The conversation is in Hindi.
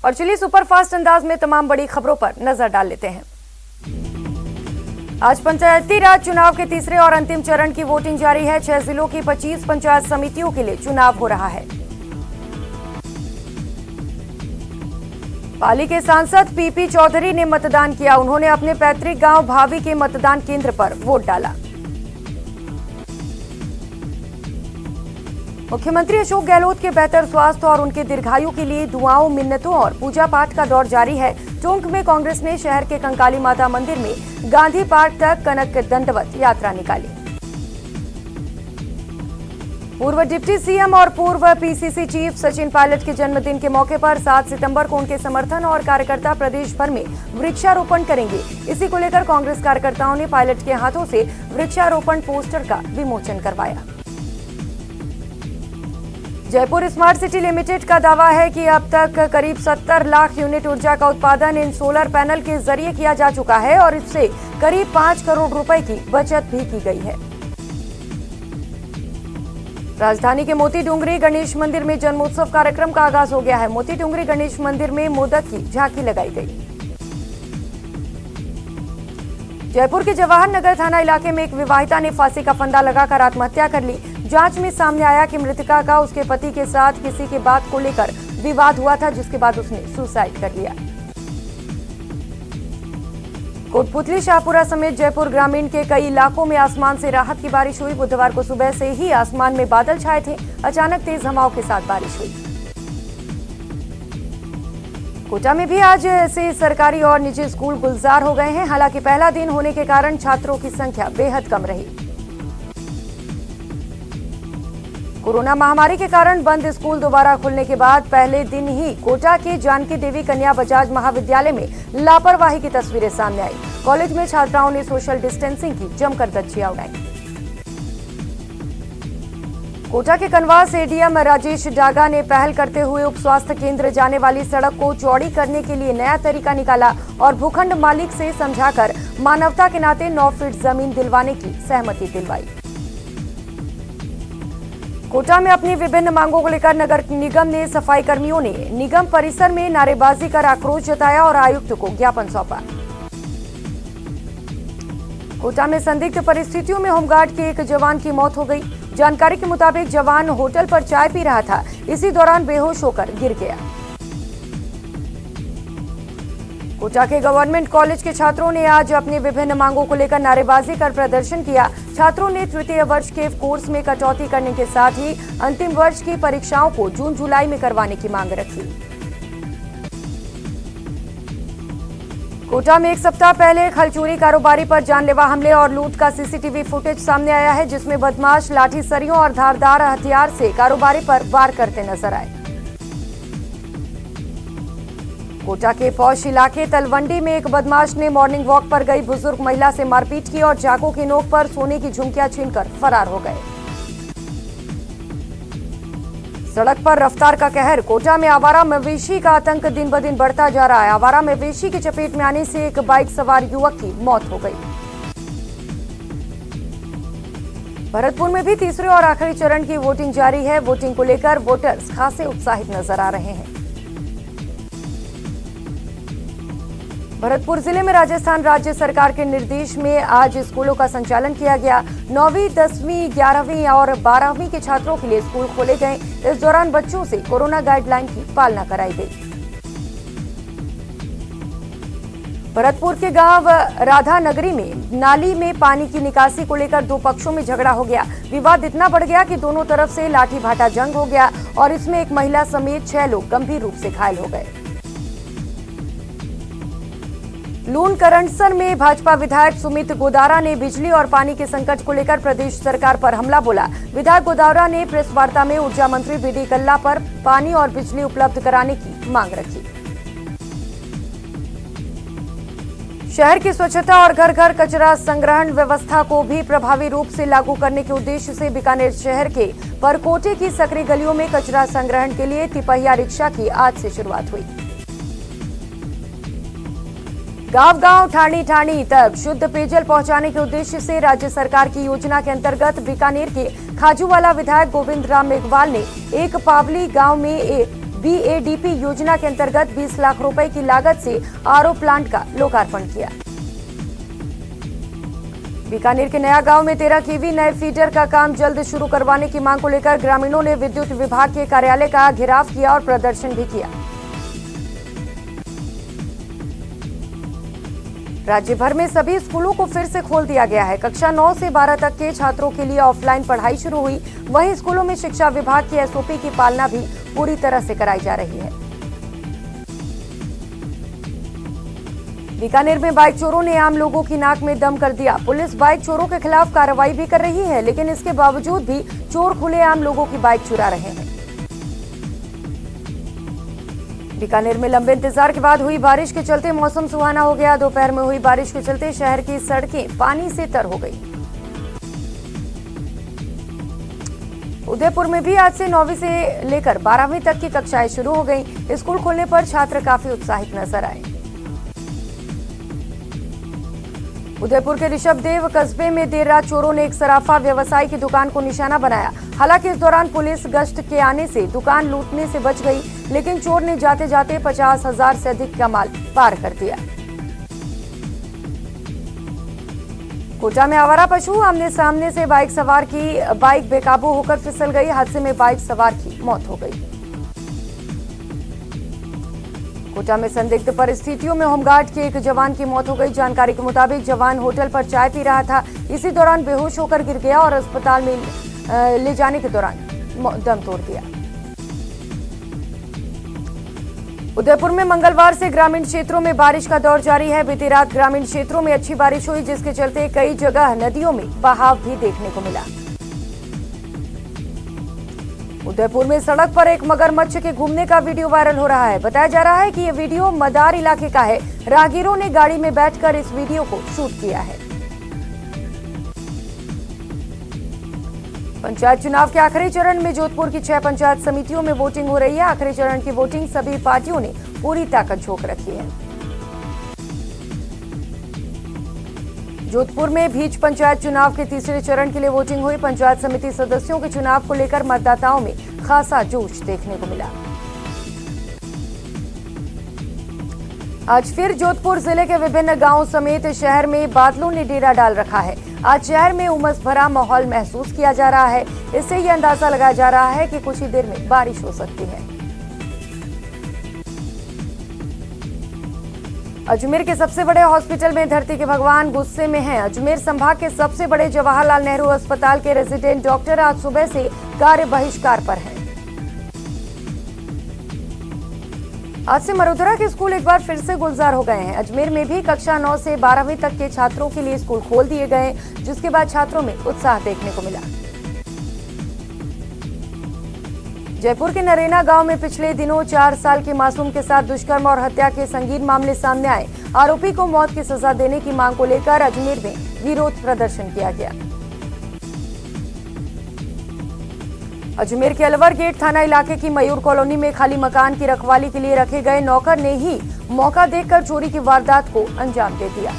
और चलिए सुपरफास्ट अंदाज में तमाम बड़ी खबरों पर नजर डाल लेते हैं। आज पंचायती राज चुनाव के तीसरे और अंतिम चरण की वोटिंग जारी है। 6 जिलों की 25 पंचायत समितियों के लिए चुनाव हो रहा है। पाली के सांसद पीपी चौधरी ने मतदान किया। उन्होंने अपने पैतृक गांव भावी के मतदान केंद्र पर वोट डाला। मुख्यमंत्री अशोक गहलोत के बेहतर स्वास्थ्य और उनके दीर्घायु के लिए दुआओं, मिन्नतों और पूजा पाठ का दौर जारी है। टोंक में कांग्रेस ने शहर के कंकाली माता मंदिर में गांधी पार्क तक कनक दंडवत यात्रा निकाली। पूर्व डिप्टी सीएम और पूर्व पीसीसी चीफ सचिन पायलट के जन्मदिन के मौके पर 7 सितंबर को उनके समर्थन और कार्यकर्ता प्रदेश भर में वृक्षारोपण करेंगे। इसी को लेकर कांग्रेस कार्यकर्ताओं ने पायलट के हाथों से वृक्षारोपण पोस्टर का विमोचन करवाया। जयपुर स्मार्ट सिटी लिमिटेड का दावा है कि अब तक करीब 70 लाख यूनिट ऊर्जा का उत्पादन इन सोलर पैनल के जरिए किया जा चुका है और इससे करीब 5 करोड़ रुपए की बचत भी की गई है। राजधानी के मोती डूंगरी गणेश मंदिर में जन्मोत्सव कार्यक्रम का आगाज हो गया है। मोती डूंगरी गणेश मंदिर में मोदक की झांकी लगाई गई। जयपुर के जवाहर नगर थाना इलाके में एक विवाहिता ने फांसी का फंदा लगाकर आत्महत्या कर ली। जांच में सामने आया कि मृतका का उसके पति के साथ किसी के बात को लेकर विवाद हुआ था, जिसके बाद उसने सुसाइड कर लिया। कोटपुतली, शाहपुरा समेत जयपुर ग्रामीण के कई इलाकों में आसमान से राहत की बारिश हुई। बुधवार को सुबह से ही आसमान में बादल छाए थे। अचानक तेज हवाओं के साथ बारिश हुई। कोटा में भी आज से सरकारी और निजी स्कूल गुलजार हो गए हैं। हालांकि पहला दिन होने के कारण छात्रों की संख्या बेहद कम रही। कोरोना महामारी के कारण बंद स्कूल दोबारा खुलने के बाद पहले दिन ही कोटा के जानकी देवी कन्या बजाज महाविद्यालय में लापरवाही की तस्वीरें सामने आई। कॉलेज में छात्राओं ने सोशल डिस्टेंसिंग की जमकर धज्जियां उड़ाई। कोटा के कनवास एडीएम राजेश डागा ने पहल करते हुए उप स्वास्थ्य केंद्र जाने वाली सड़क को चौड़ी करने के लिए नया तरीका निकाला और भूखंड मालिक से समझाकर मानवता के नाते 9 फीट जमीन दिलवाने की सहमति दिलवाई। कोटा में अपनी विभिन्न मांगों को लेकर नगर निगम ने सफाई कर्मियों ने निगम परिसर में नारेबाजी कर आक्रोश जताया और आयुक्त को ज्ञापन सौंपा। कोटा में संदिग्ध परिस्थितियों में होमगार्ड के एक जवान की मौत हो गई। जानकारी के मुताबिक जवान होटल पर चाय पी रहा था। इसी दौरान बेहोश होकर गिर गया। कोटा के गवर्नमेंट कॉलेज के छात्रों ने आज अपनी विभिन्न मांगों को लेकर नारेबाजी कर प्रदर्शन किया। छात्रों ने तृतीय वर्ष के कोर्स में कटौती करने के साथ ही अंतिम वर्ष की परीक्षाओं को जून-जुलाई में करवाने की मांग रखी। कोटा में एक सप्ताह पहले खलचूरी कारोबारी पर जानलेवा हमले और लूट का सीसीटीवी फुटेज सामने आया है, जिसमें बदमाश लाठी सरियों और धारदार हथियार से कारोबारी पर वार करते नजर आए। कोटा के पौष इलाके तलवंडी में एक बदमाश ने मॉर्निंग वॉक पर गई बुजुर्ग महिला से मारपीट की और चाकू की नोक पर सोने की झुमकियां छीनकर फरार हो गए। सड़क पर रफ्तार का कहर। कोटा में आवारा मवेशी का आतंक दिन ब दिन बढ़ता जा रहा है। आवारा मवेशी की चपेट में आने से एक बाइक सवार युवक की मौत हो गई। भरतपुर में भी तीसरे और आखिरी चरण की वोटिंग जारी है। वोटिंग को लेकर वोटर्स खासे उत्साहित नजर आ रहे हैं। भरतपुर जिले में राजस्थान राज्य सरकार के निर्देश में आज स्कूलों का संचालन किया गया। 9वीं, 10वीं, 11वीं और 12वीं के छात्रों के लिए स्कूल खोले गए। इस दौरान बच्चों से कोरोना गाइडलाइन की पालना कराई गई। भरतपुर के गांव राधा नगरी में नाली में पानी की निकासी को लेकर 2 पक्षों में झगड़ा हो गया। विवाद इतना बढ़ गया कि दोनों तरफ से लाठी भाटा जंग हो गया और इसमें एक महिला समेत 6 लोग गंभीर रूप से घायल हो गए। लून करंडसन में भाजपा विधायक सुमित गोदारा ने बिजली और पानी के संकट को लेकर प्रदेश सरकार पर हमला बोला। विधायक गोदारा ने प्रेस वार्ता में ऊर्जा मंत्री बीडी कल्ला पर पानी और बिजली उपलब्ध कराने की मांग रखी। शहर की स्वच्छता और घर घर कचरा संग्रहण व्यवस्था को भी प्रभावी रूप से लागू करने के उद्देश्य से बीकानेर शहर के परकोटे की सकरी गलियों में कचरा संग्रहण के लिए तिपहिया रिक्शा की आज से शुरुआत हुई। गांव-गांव, ठाणी-ठाणी तक शुद्ध पेयजल पहुंचाने के उद्देश्य से राज्य सरकार की योजना के अंतर्गत बीकानेर के खाजूवाला विधायक गोविंद राम मेघवाल ने एक पावली गांव में BADP योजना के अंतर्गत 20 लाख रुपए की लागत से RO प्लांट का लोकार्पण किया। बीकानेर के नया गांव में 13 kV नए फीडर का काम जल्द शुरू करवाने की मांग को लेकर ग्रामीणों ने विद्युत विभाग के कार्यालय का घेराव किया और प्रदर्शन भी किया। राज्य भर में सभी स्कूलों को फिर से खोल दिया गया है। कक्षा 9 से 12 तक के छात्रों के लिए ऑफलाइन पढ़ाई शुरू हुई। वहीं स्कूलों में शिक्षा विभाग की SOP की पालना भी पूरी तरह से कराई जा रही है। बीकानेर में बाइक चोरों ने आम लोगों की नाक में दम कर दिया। पुलिस बाइक चोरों के खिलाफ कार्रवाई भी कर रही है, लेकिन इसके बावजूद भी चोर खुलेआम लोगों की बाइक चुरा रहे हैं। बीकानेर में लंबे इंतजार के बाद हुई बारिश के चलते मौसम सुहाना हो गया। दोपहर में हुई बारिश के चलते शहर की सड़कें पानी से तर हो गई। उदयपुर में भी आज से 9वीं से लेकर 12वीं तक की कक्षाएं शुरू हो गई। स्कूल खोलने पर छात्र काफी उत्साहित नजर आए। उदयपुर के ऋषभदेव कस्बे में देर रात चोरों ने एक सराफा व्यवसायी की दुकान को निशाना बनाया। हालांकि इस दौरान पुलिस गश्त के आने से दुकान लूटने से बच गई, लेकिन चोर ने जाते जाते 50,000 से अधिक का माल पार कर दिया। कोटा में आवारा पशु आमने सामने से बाइक सवार की बाइक बेकाबू होकर फिसल गई। हादसे में बाइक सवार की मौत हो गई। कोटा में संदिग्ध परिस्थितियों में होमगार्ड के एक जवान की मौत हो गई। जानकारी के मुताबिक जवान होटल पर चाय पी रहा था। इसी दौरान बेहोश होकर गिर गया और अस्पताल में ले जाने के दौरान दम तोड़ दिया। उदयपुर में मंगलवार से ग्रामीण क्षेत्रों में बारिश का दौर जारी है। बीती रात ग्रामीण क्षेत्रों में अच्छी बारिश हुई, जिसके चलते कई जगह नदियों में बहाव भी देखने को मिला। उदयपुर में सड़क पर एक मगरमच्छ के घूमने का वीडियो वायरल हो रहा है। बताया जा रहा है कि यह वीडियो मदार इलाके का है। राहगीरों ने गाड़ी में बैठकर इस वीडियो को शूट किया है। पंचायत चुनाव के आखिरी चरण में जोधपुर की 6 पंचायत समितियों में वोटिंग हो रही है। आखिरी चरण की वोटिंग सभी पार्टियों ने पूरी ताकत झोंक रखी है। जोधपुर में भीच पंचायत चुनाव के तीसरे चरण के लिए वोटिंग हुई। पंचायत समिति सदस्यों के चुनाव को लेकर मतदाताओं में खासा जोश देखने को मिला। आज फिर जोधपुर जिले के विभिन्न गांवों समेत शहर में बादलों ने डेरा डाल रखा है। आज शहर में उमस भरा माहौल महसूस किया जा रहा है। इससे यह अंदाजा लगाया जा रहा है कि कुछ ही देर में बारिश हो सकती है। अजमेर के सबसे बड़े हॉस्पिटल में धरती के भगवान गुस्से में हैं। अजमेर संभाग के सबसे बड़े जवाहरलाल नेहरू अस्पताल के रेजिडेंट डॉक्टर आज सुबह से कार्य बहिष्कार पर हैं। आज से मरुधरा के स्कूल एक बार फिर से गुलजार हो गए हैं। अजमेर में भी कक्षा 9 से 12वीं तक के छात्रों के लिए स्कूल खोल दिए गए, जिसके बाद छात्रों में उत्साह देखने को मिला। जयपुर के नरेना गांव में पिछले दिनों 4 साल के मासूम के साथ दुष्कर्म और हत्या के संगीन मामले सामने आए। आरोपी को मौत की सजा देने की मांग को लेकर अजमेर में विरोध प्रदर्शन किया गया। अजमेर के अलवर गेट थाना इलाके की मयूर कॉलोनी में खाली मकान की रखवाली के लिए रखे गए नौकर ने ही मौका देखकर चोरी की वारदात को अंजाम दे दिया।